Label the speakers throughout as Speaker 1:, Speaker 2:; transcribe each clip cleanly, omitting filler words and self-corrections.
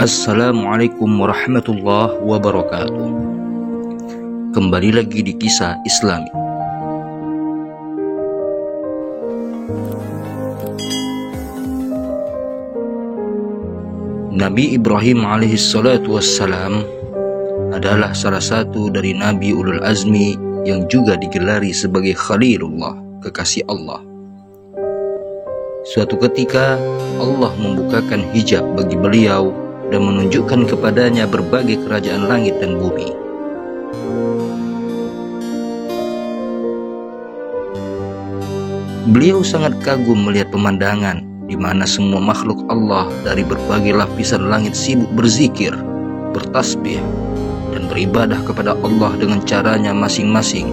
Speaker 1: Assalamualaikum warahmatullahi wabarakatuh. Kembali lagi di kisah Islami. Nabi Ibrahim alaihissalatu wassalam adalah salah satu dari Nabi Ulul Azmi yang juga digelari sebagai Khalilullah, kekasih Allah. Suatu ketika Allah membukakan hijab bagi beliau dan menunjukkan kepadanya berbagai kerajaan langit dan bumi. Beliau sangat kagum melihat pemandangan di mana semua makhluk Allah dari berbagai lapisan langit sibuk berzikir, bertasbih, dan beribadah kepada Allah dengan caranya masing-masing.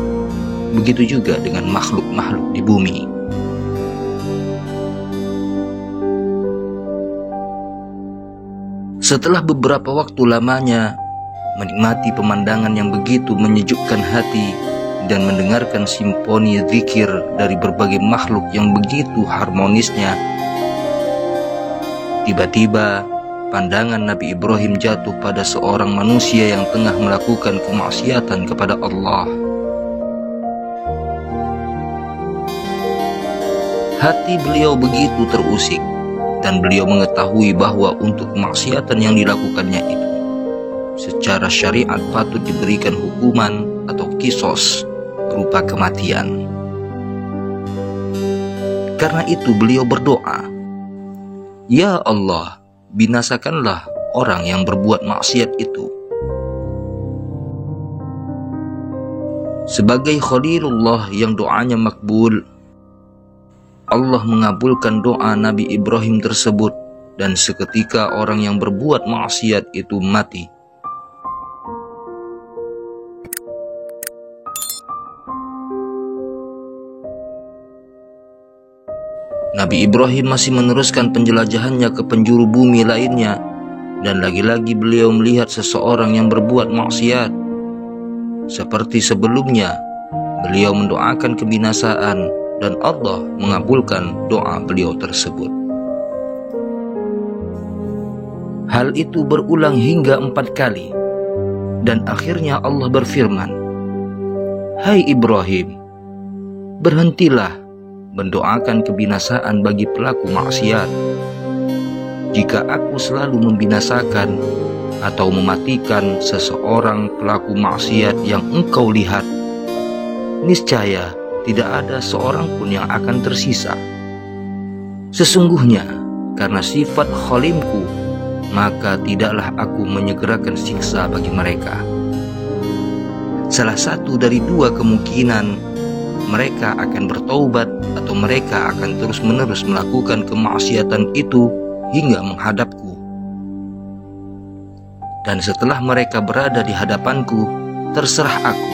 Speaker 1: Begitu juga dengan makhluk-makhluk di bumi. Setelah beberapa waktu lamanya menikmati pemandangan yang begitu menyejukkan hati dan mendengarkan simfoni zikir dari berbagai makhluk yang begitu harmonisnya, tiba-tiba pandangan Nabi Ibrahim jatuh pada seorang manusia yang tengah melakukan kemaksiatan kepada Allah. Hati beliau begitu terusik, dan beliau mengetahui bahwa untuk kemaksiatan yang dilakukannya itu secara syariat patut diberikan hukuman atau kisos berupa kematian. Karena itu beliau berdoa, "Ya Allah, binasakanlah orang yang berbuat maksiat itu." Sebagai Khalilullah yang doanya makbul, Allah mengabulkan doa Nabi Ibrahim tersebut, dan seketika orang yang berbuat maksiat itu mati. Nabi Ibrahim masih meneruskan penjelajahannya ke penjuru bumi lainnya, dan lagi-lagi beliau melihat seseorang yang berbuat maksiat. Seperti sebelumnya, beliau mendoakan kebinasaan, dan Allah mengabulkan doa beliau tersebut. Hal itu berulang hingga 4 kali, dan akhirnya Allah berfirman, "Hai Ibrahim, berhentilah mendoakan kebinasaan bagi pelaku maksiat. Jika aku selalu membinasakan atau mematikan seseorang pelaku maksiat yang engkau lihat, niscaya tidak ada seorang pun yang akan tersisa. Sesungguhnya karena sifat khalimku, maka tidaklah aku menyegerakan siksa bagi mereka. Salah satu dari 2 kemungkinan, mereka akan bertaubat atau mereka akan terus-menerus melakukan kemaksiatan itu hingga menghadapku. Dan setelah mereka berada di hadapanku, terserah aku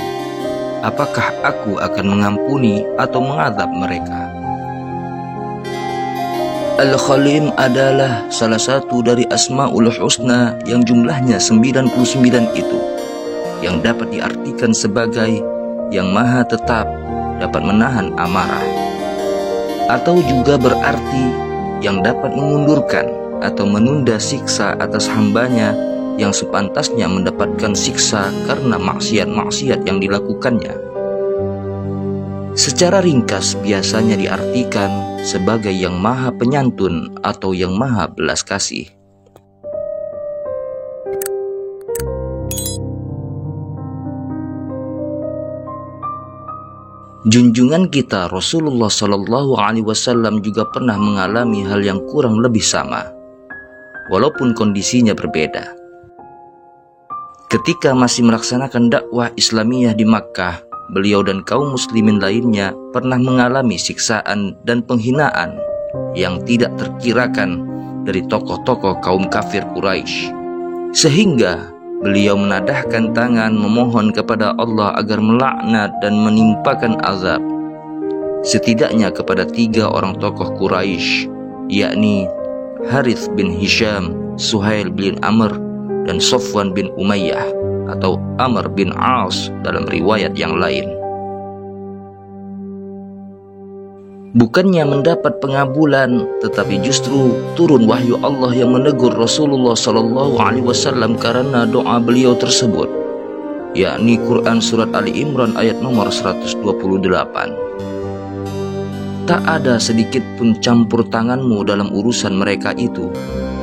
Speaker 1: apakah aku akan mengampuni atau mengadab mereka." Al-Khalim adalah salah satu dari Asmaul Husna yang jumlahnya 99 itu, yang dapat diartikan sebagai yang maha tetap, dapat menahan amarah, atau juga berarti yang dapat mengundurkan atau menunda siksa atas hambanya yang sepantasnya mendapatkan siksa karena maksiat-maksiat yang dilakukannya. Secara ringkas biasanya diartikan sebagai yang maha penyantun atau yang maha belas kasih. Junjungan kita Rasulullah Shallallahu Alaihi Wasallam juga pernah mengalami hal yang kurang lebih sama, walaupun kondisinya berbeda. Ketika masih melaksanakan dakwah Islamiyah di Makkah, beliau dan kaum muslimin lainnya pernah mengalami siksaan dan penghinaan yang tidak terkirakan dari tokoh-tokoh kaum kafir Quraisy, sehingga beliau menadahkan tangan memohon kepada Allah agar melaknat dan menimpakan azab setidaknya kepada 3 orang tokoh Quraisy, yakni Harith bin Hisham, Suhail bin Amr, dan Sofwan bin Umayyah atau Amr bin As dalam riwayat yang lain. Bukannya mendapat pengabulan, tetapi justru turun wahyu Allah yang menegur Rasulullah SAW karena doa beliau tersebut, yakni Quran Surat Ali Imran ayat nomor 128. Tak ada sedikit pun campur tanganmu dalam urusan mereka itu,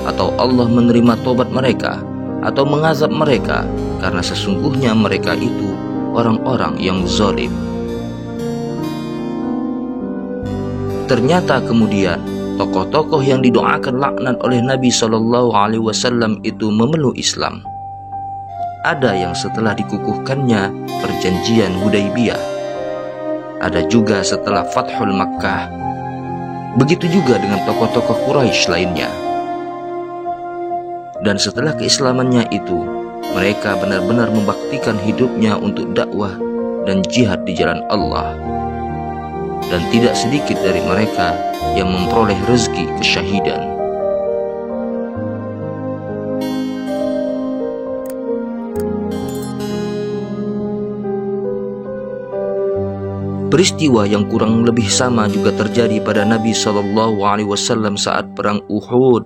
Speaker 1: atau Allah menerima tobat mereka, atau mengazab mereka, karena sesungguhnya mereka itu orang-orang yang zalim. Ternyata kemudian tokoh-tokoh yang didoakan laknat oleh Nabi SAW itu memeluk Islam. Ada yang setelah dikukuhkannya perjanjian Hudaibiyah, ada juga setelah Fathul Makkah. Begitu juga dengan tokoh-tokoh Quraisy lainnya. Dan setelah keislamannya itu, mereka benar-benar membaktikan hidupnya untuk dakwah dan jihad di jalan Allah. Dan tidak sedikit dari mereka yang memperoleh rezeki kesyahidan. Peristiwa yang kurang lebih sama juga terjadi pada Nabi SAW saat perang Uhud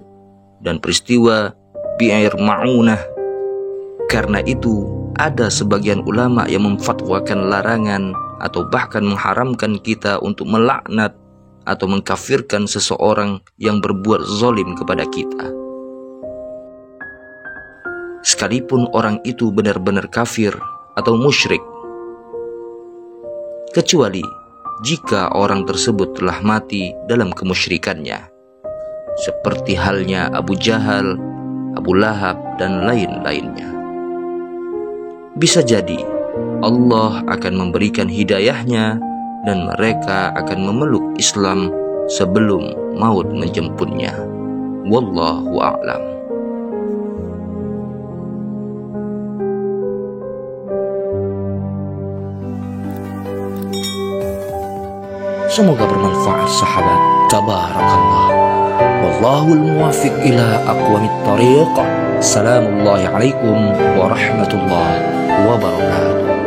Speaker 1: dan peristiwa Bi'ir Ma'unah. Karena itu, ada sebagian ulama yang memfatwakan larangan atau bahkan mengharamkan kita untuk melaknat atau mengkafirkan seseorang yang berbuat zalim kepada kita, sekalipun orang itu benar-benar kafir atau musyrik, kecuali jika orang tersebut telah mati dalam kemusyrikannya, seperti halnya Abu Jahal, Abu Lahab, dan lain-lainnya. Bisa jadi Allah akan memberikan hidayahnya dan mereka akan memeluk Islam sebelum maut menjemputnya. Wallahu a'lam. Semoga bermanfaat sahabat. Tabarakallah. Wallahul muwaffiq ila aqwamit thariq. Assalamualaikum warahmatullahi wabarakatuh.